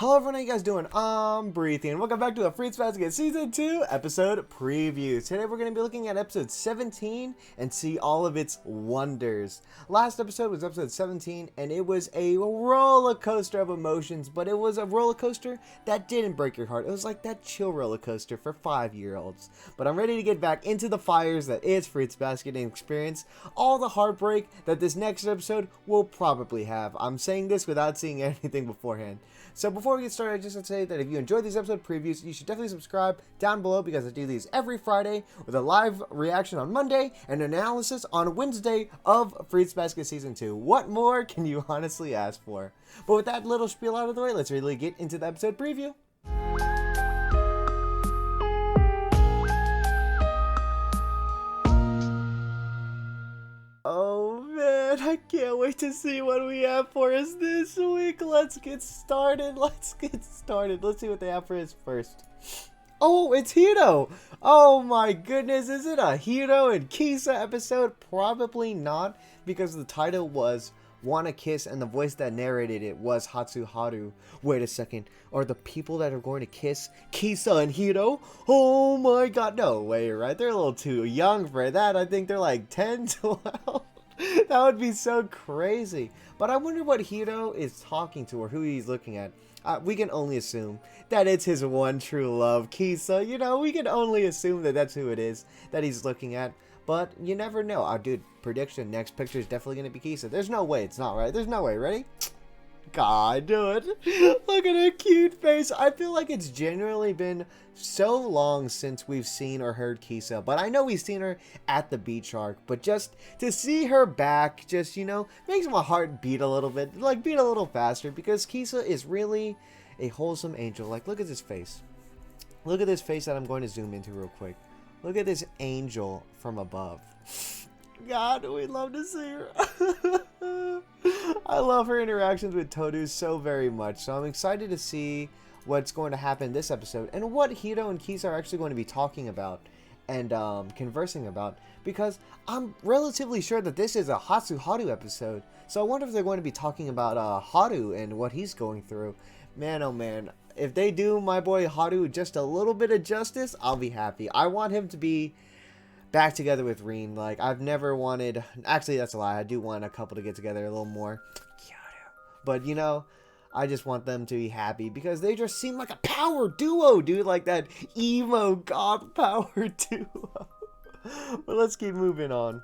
Hello everyone, how you guys doing? I'm BriThi, and welcome back to a Fruits Basket Season 2 episode preview. Today we're going to be looking at episode 17 and see all of its wonders. Last episode was episode 17, and it was a roller coaster of emotions, but it was a roller coaster that didn't break your heart. It was like that chill roller coaster for 5-year-olds. But I'm ready to get back into the fires that is Fruits Basket and experience all the heartbreak that this next episode will probably have. I'm saying this without seeing anything beforehand. So before we get started, I just want to say that if you enjoyed these episode previews, you should definitely subscribe down below because I do these every Friday with a live reaction on Monday and an analysis on Wednesday of Fruits Basket Season 2. What more can you honestly ask for? But with that little spiel out of the way, let's really get into the episode preview. Oh man, I can't wait to see what we have for us this week. Let's get started. Let's see what they have for us first. Oh, it's Hiro. Oh my goodness, is it a Hiro and Kisa episode? Probably not, because the title was Wanna Kiss and the voice that narrated it was Hatsuharu. Wait a second, are the people that are going to kiss Kisa and Hiro? Oh my god, no way, right? They're a little too young for that. I think they're like 10, 12. That would be so crazy. But I wonder what Hiro is talking to or who he's looking at. We can only assume that it's his one true love, Kisa. You know, we can only assume that that's who it is that he's looking at. But you never know. Dude, prediction, next picture is definitely going to be Kisa. There's no way it's not, right? There's no way. Ready? God, dude. Look at her cute face. I feel like it's genuinely been so long since we've seen or heard Kisa. But I know we've seen her at the beach arc. But just to see her back, just, you know, makes my heart beat a little bit. Like, beat a little faster. Because Kisa is really a wholesome angel. Like, look at this face. Look at this face that I'm going to zoom into real quick. Look at this angel from above. God, we'd love to see her. I love her interactions with Toru so very much. So I'm excited to see what's going to happen this episode and what Hiro and Kisa are actually going to be talking about and conversing about. Because I'm relatively sure that this is a Hatsuharu episode. So I wonder if they're going to be talking about Haru and what he's going through. Man, oh man. If they do my boy Haru just a little bit of justice, I'll be happy. I want him to be back together with Rin. Like, I've never wanted... Actually, that's a lie. I do want a couple to get together a little more. But, you know, I just want them to be happy because they just seem like a power duo, dude. Like that emo god power duo. But let's keep moving on.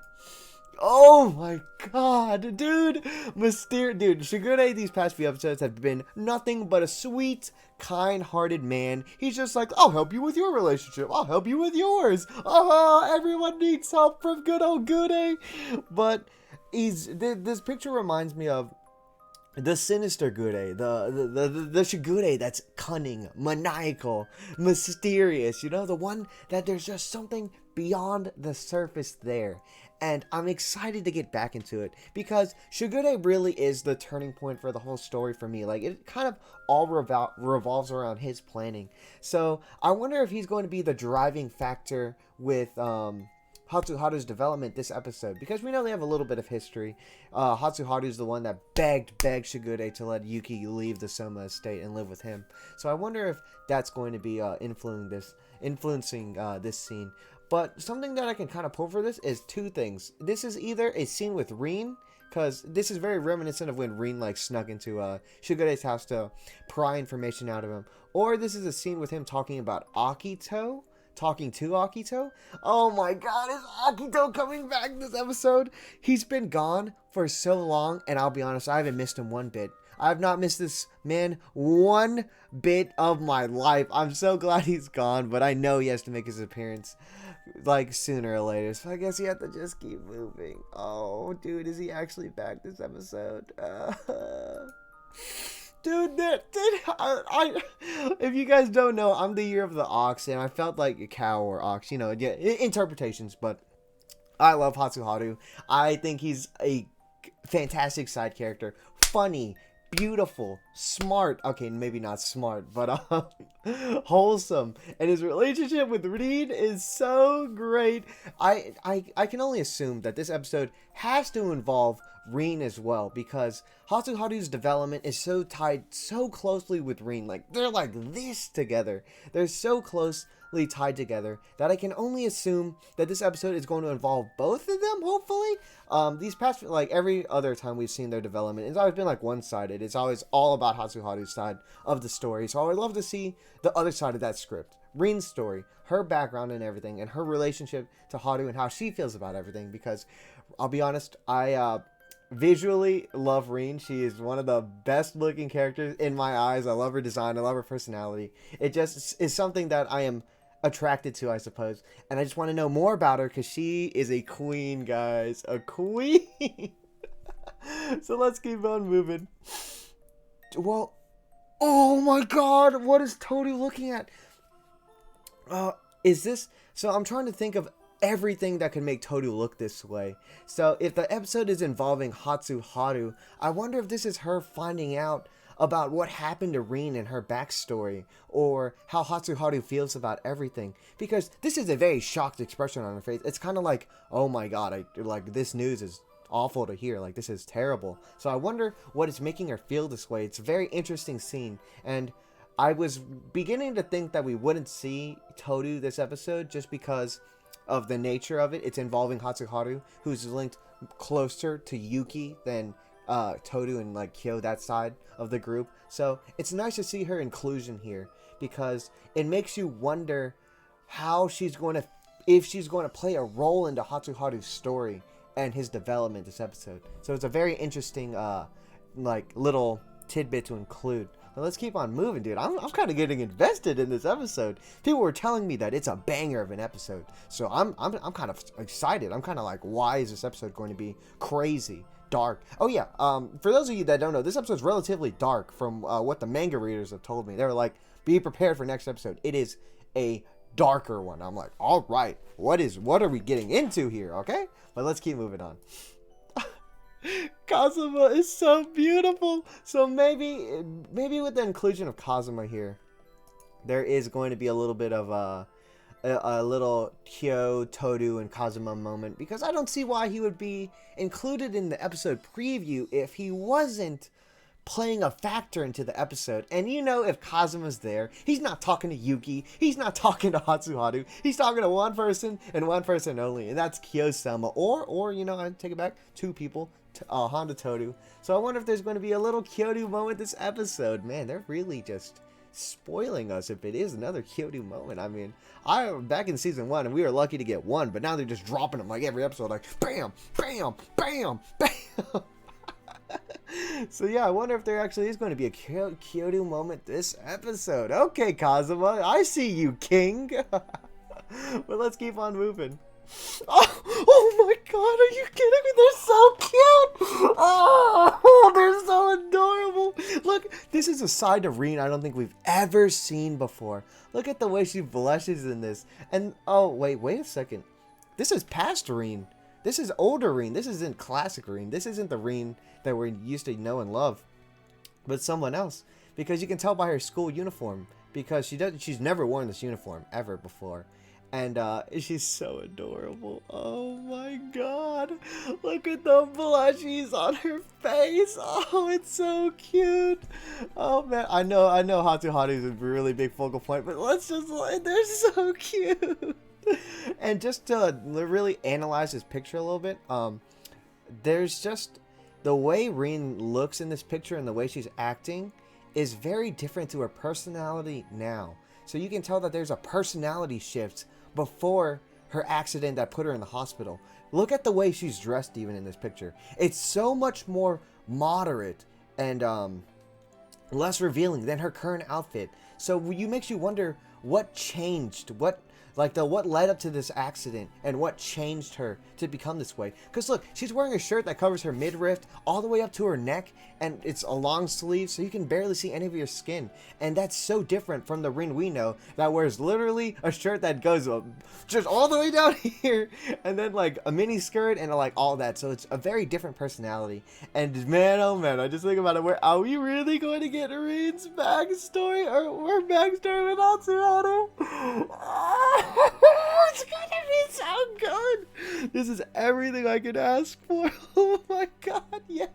Oh my god, dude. Dude, Shigure these past few episodes have been nothing but a sweet, kind-hearted man. He's just like, I'll help you with your relationship. I'll help you with yours. Oh, everyone needs help from good old Gude. But this picture reminds me of the sinister Gude, the Shigure that's cunning, maniacal, mysterious. You know, the one that there's just something beyond the surface there. And I'm excited to get back into it because Shigure really is the turning point for the whole story for me. Like, it kind of all revolves around his planning. So I wonder if he's going to be the driving factor with Hatsuharu's development this episode, because we know they have a little bit of history. Hatsuharu is the one that begged Shigure to let Yuki leave the Soma estate and live with him. So I wonder if that's going to be influencing this scene. But something that I can kind of pull for this is two things. This is either a scene with Rin, because this is very reminiscent of when Rin like snuck into Shigure's house to pry information out of him. Or this is a scene with him talking about AKITO. Talking to AKITO. Oh my god, is AKITO coming back this episode? He's been gone for so long, and I'll be honest, I haven't missed him one bit. I have not missed this man one bit of my life. I'm so glad he's gone, but I know he has to make his appearance like sooner or later. So I guess you have to just keep moving. Oh, dude, is he actually back this episode? Dude, if you guys don't know, I'm the year of the ox, and I felt like a cow or ox, you know, yeah, interpretations, but I love Hatsuharu. I think he's a fantastic side character, funny, beautiful, smart. Okay, maybe not smart, but wholesome. And his relationship with Rin is so great. I can only assume that this episode has to involve Rin as well, because Hatsuharu's development is so tied so closely with Rin. Like, they're like this together. They're so closely tied together that I can only assume that this episode is going to involve both of them, hopefully. These past, like, every other time we've seen their development, it's always been like one-sided. It's always all about Hatsuharu's side of the story. So I would love to see the other side of that script. Rin's story, her background and everything, and her relationship to Haru and how she feels about everything, because I'll be honest, I visually love Rin. She is one of the best looking characters in my eyes. I love her design. I love her personality. It just is something that I am attracted to, I suppose. And I just want to know more about her because she is a queen, guys. A queen. So let's keep on moving. Well, oh my god, what is Toru looking at? Is this... So I'm trying to think of everything that could make Toru look this way. So if the episode is involving Hatsuharu, I wonder if this is her finding out about what happened to Rin and her backstory, or how Hatsuharu feels about everything. Because this is a very shocked expression on her face. It's kind of like, oh my god, like this news is awful to hear. Like, this is terrible. So I wonder what is making her feel this way. It's a very interesting scene, and I was beginning to think that we wouldn't see Toru this episode just because of the nature of it. It's involving Hatsuharu, who's linked closer to Yuki than Toru and like Kyo, that side of the group. So it's nice to see her inclusion here, because it makes you wonder how she's going to, if she's going to play a role into Hatsuharu's story and his development this episode. So it's a very interesting like little tidbit to include. Now let's keep on moving, dude. I'm kind of getting invested in this episode. People were telling me that it's a banger of an episode, so I'm kind of excited. I'm kind of like, why is this episode going to be crazy dark? Oh yeah, for those of you that don't know, this episode's relatively dark from what the manga readers have told me. They were like, be prepared for next episode. It is a darker one. I'm like, all right, what are we getting into here? Okay, but let's keep moving on. Kazuma is so beautiful. So maybe with the inclusion of Kazuma here, there is going to be a little bit of a little Kyo, Toru, and Kazuma moment, because I don't see why he would be included in the episode preview if he wasn't playing a factor into the episode. And you know, if Kazuma's there, he's not talking to Yuki, he's not talking to Hatsuharu, he's talking to one person and one person only, and that's Kyo-sama, or you know, I take it back, two people, Honda Toru. So I wonder if there's going to be a little Kyoto moment this episode. Man, they're really just spoiling us if it is another Kyoto moment. I mean, back in season 1 and we were lucky to get one, but now they're just dropping them like every episode, like bam, bam, bam, bam. So yeah, I wonder if there actually is going to be a Kyoto moment this episode. Okay, Kazuma, I see you, king. But let's keep on moving. Oh my god, are you kidding me? They're so cute! Oh, they're so adorable! Look, this is a side of Rin I don't think we've ever seen before. Look at the way she blushes in this. And, oh, wait a second. This is past Rin. This is older Rin. This isn't classic Rin. This isn't the Rin that we're used to know and love, but someone else. Because you can tell by her school uniform, because she's never worn this uniform ever before. And she's so adorable. Oh my god. Look at the blushies on her face. Oh, it's so cute. Oh man, I know Hatsuharu is a really big focal point, but they're so cute. And just to really analyze this picture a little bit, there's just the way Rin looks in this picture and the way she's acting is very different to her personality now. So you can tell that there's a personality shift before her accident that put her in the hospital. Look at the way she's dressed even in this picture. It's so much more moderate and less revealing than her current outfit. So makes you wonder what changed, what Like what led up to this accident and what changed her to become this way. Because look, she's wearing a shirt that covers her midriff all the way up to her neck, and it's a long sleeve, so you can barely see any of your skin. And that's so different from the Rin we know that wears literally a shirt that goes just all the way down here, and then like a mini skirt and like all that. So it's a very different personality. And man, oh man, I just think about it. Are we really going to get Rin's backstory or backstory with Hatsuharu? It's gonna be so good. This is everything I could ask for. Oh my god, yes.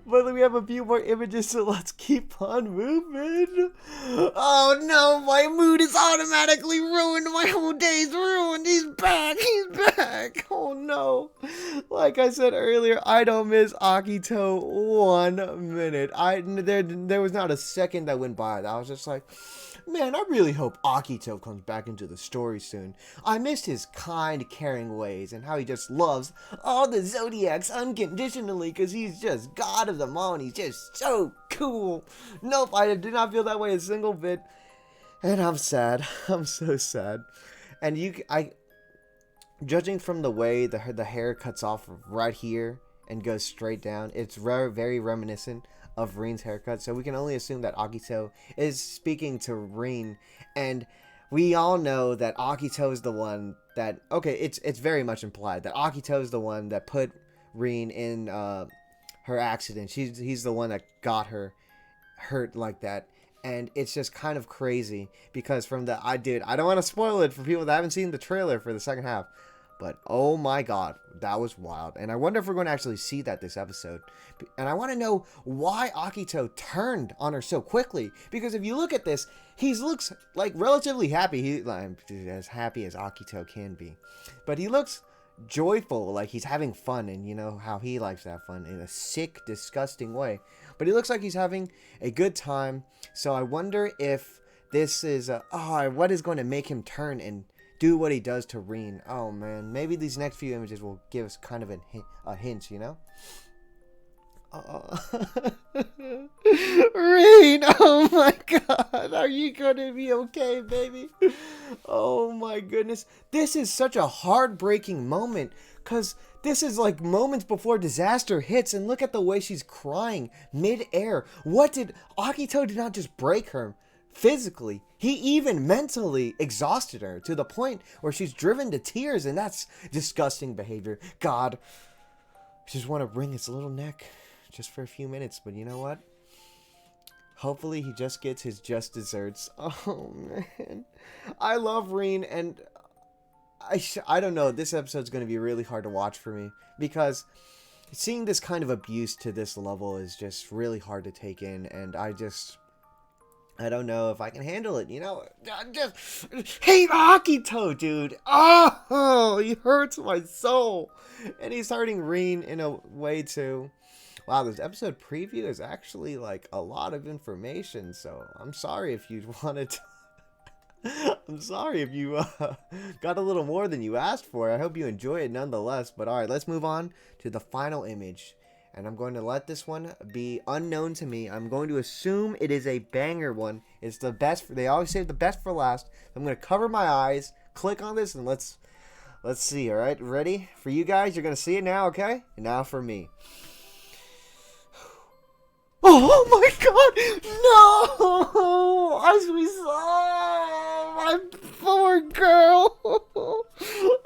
But we have a few more images, so let's keep on moving. Oh no, my mood is automatically ruined. My whole day's ruined. He's back. He's back. Oh no. Like I said earlier, I don't miss AKITO 1 minute. There was not a second that went by that I was just like, man, I really hope AKITO comes back into the story soon. I missed his kind, caring ways and how he just loves all the Zodiacs unconditionally because he's just god of them all and he's just so cool. Nope, I did not feel that way a single bit. And I'm sad. I'm so sad. And judging from the way the hair cuts off right here and goes straight down, it's very reminiscent of Rin's haircut, so we can only assume that AKITO is speaking to Rin, and we all know that AKITO is the one that, okay, it's very much implied that AKITO is the one that put Rin in her accident. He's the one that got her hurt like that, and it's just kind of crazy because from the I don't want to spoil it for people that haven't seen the trailer for the second half. But, oh my god, that was wild. And I wonder if we're going to actually see that this episode. And I want to know why AKITO turned on her so quickly. Because if you look at this, he looks like relatively happy. He's as happy as AKITO can be. But he looks joyful, like he's having fun. And you know how he likes to have fun in a sick, disgusting way. But he looks like he's having a good time. So I wonder if this is, what is going to make him turn and do what he does to Rin. Oh man, maybe these next few images will give us kind of a hint, you know? Rin, oh my god, are you gonna be okay, baby? Oh my goodness, this is such a heartbreaking moment, cause this is like moments before disaster hits, and look at the way she's crying mid-air. AKITO did not just break her physically, he even mentally exhausted her to the point where she's driven to tears, and that's disgusting behavior. God, I just want to wring his little neck just for a few minutes, but you know what? Hopefully he just gets his just desserts. Oh man, I love Rin, and I don't know, this episode's going to be really hard to watch for me because seeing this kind of abuse to this level is just really hard to take in, and I don't know if I can handle it, you know? I just hate AKITO, dude. Oh, he hurts my soul. And he's hurting Rin in a way too. Wow, this episode preview is actually like a lot of information, so I'm sorry if you wanted to... I'm sorry if you got a little more than you asked for. I hope you enjoy it nonetheless. But alright, let's move on to the final image. And I'm going to let this one be unknown to me. I'm going to assume it is a banger one. It's the best. They always save the best for last. I'm going to cover my eyes, click on this, and let's see. All right, ready? For you guys, you're going to see it now, okay? And now for me. Oh my god! No! As we saw, my poor girl!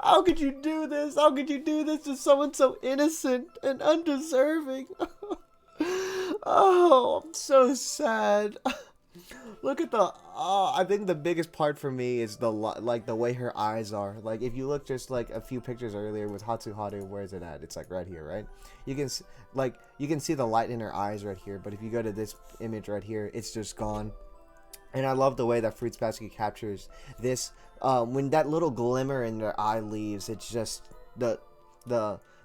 How could you do this? How could you do this to someone so innocent and undeserving? Oh, I'm so sad. Look at the... I think the biggest part for me is the way her eyes are. Like, if you look just like a few pictures earlier with Hatsuharu, where is it at? It's like right here, right? You can see the light in her eyes right here. But if you go to this image right here, it's just gone. And I love the way that Fruits Basket captures this. When that little glimmer in their eye leaves, it's just the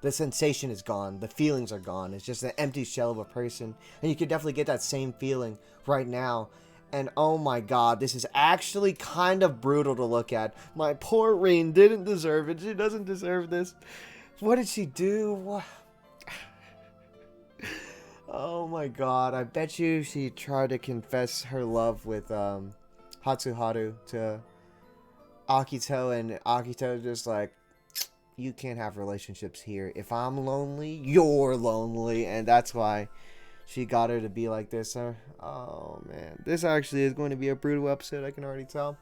sensation is gone. The feelings are gone. It's just an empty shell of a person. And you can definitely get that same feeling right now. And oh my god, this is actually kind of brutal to look at. My poor Rin didn't deserve it. She doesn't deserve this. What did she do? What? Oh my god, I bet you she tried to confess her love with Hatsuharu to Akito, and Akito just like, you can't have relationships here. If I'm lonely, you're lonely. And that's why she got her to be like this. Oh, man. This actually is going to be a brutal episode, I can already tell.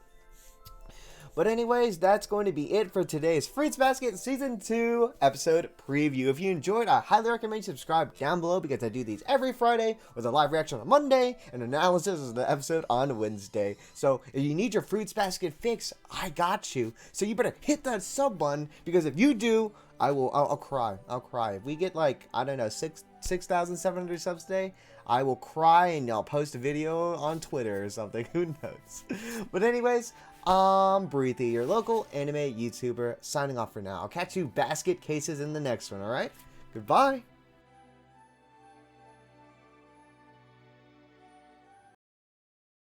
But anyways, that's going to be it for today's Fruits Basket Season 2 episode preview. If you enjoyed, I highly recommend you subscribe down below because I do these every Friday with a live reaction on Monday and analysis of the episode on Wednesday. So if you need your Fruits Basket fix, I got you. So you better hit that sub button because if you do, I'll cry. I'll cry. If we get like, I don't know, 6,700 subs today, I will cry and I'll post a video on Twitter or something. Who knows? But anyways, BriThi, your local anime YouTuber, signing off for now. I'll catch you basket cases in the next one, alright? Goodbye!